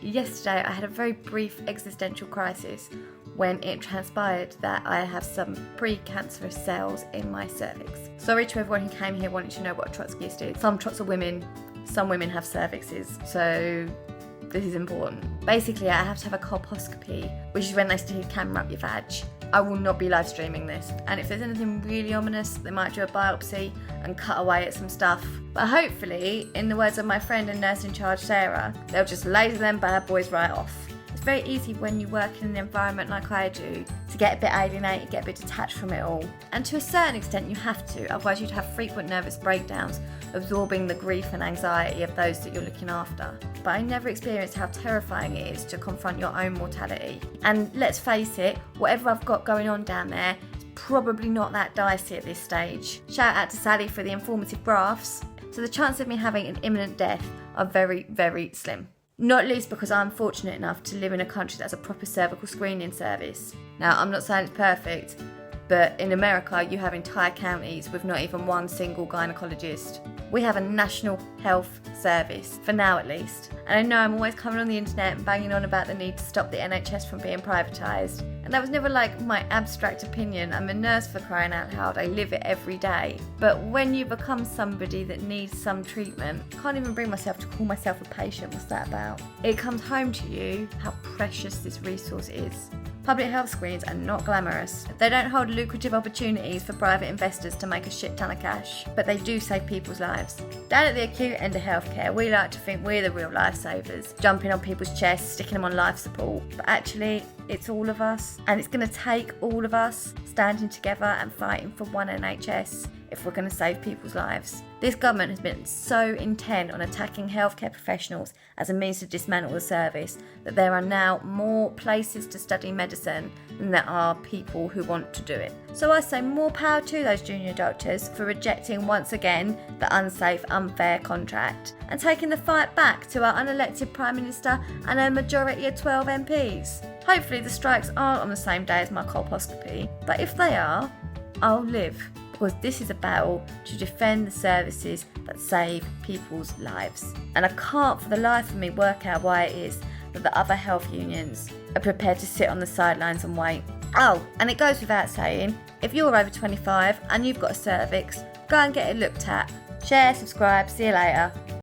yesterday I had a very brief existential crisis when it transpired that I have some pre-cancerous cells in my cervix. Sorry to everyone who came here wanting to know what a Trotskyist is. Some Trots are women, some women have cervixes, so this is important. Basically, I have to have a colposcopy, which is when they stick a camera up your vag. I will not be live streaming this, and if there's anything really ominous, they might do a biopsy and cut away at some stuff. But hopefully, in the words of my friend and nurse in charge Sarah, they'll just laser them bad boys right off. It's very easy when you work in an environment like I do to get a bit alienated, get a bit detached from it all. And to a certain extent you have to, otherwise you'd have frequent nervous breakdowns, absorbing the grief and anxiety of those that you're looking after. But I never experienced how terrifying it is to confront your own mortality. And let's face it, whatever I've got going on down there is probably not that dicey at this stage. Shout out to Sally for the informative graphs. So the chances of me having an imminent death are very, very slim. Not least because I'm fortunate enough to live in a country that has a proper cervical screening service. Now, I'm not saying it's perfect, but in America you have entire counties with not even one single gynecologist. We have a national health service, for now at least. And I know I'm always coming on the internet and banging on about the need to stop the NHS from being privatised. And that was never like my abstract opinion. I'm a nurse, for crying out loud. I live it every day. But when you become somebody that needs some treatment, I can't even bring myself to call myself a patient. What's that about? It comes home to you how precious this resource is. Public health screens are not glamorous. They don't hold lucrative opportunities for private investors to make a shit ton of cash, but they do save people's lives. Down at the acute end of healthcare, we like to think we're the real lifesavers, jumping on people's chests, sticking them on life support. But actually, it's all of us, and it's going to take all of us standing together and fighting for one NHS if we're going to save people's lives. This government has been so intent on attacking healthcare professionals as a means to dismantle the service that there are now more places to study medicine than there are people who want to do it. So I say more power to those junior doctors for rejecting once again the unsafe, unfair contract and taking the fight back to our unelected Prime Minister and a majority of 12 MPs. Hopefully the strikes aren't on the same day as my colposcopy, but if they are, I'll live. Because this is a battle to defend the services that save people's lives. And I can't for the life of me work out why it is that the other health unions are prepared to sit on the sidelines and wait. Oh, and it goes without saying, if you're over 25 and you've got a cervix, go and get it looked at. Share, subscribe, see you later.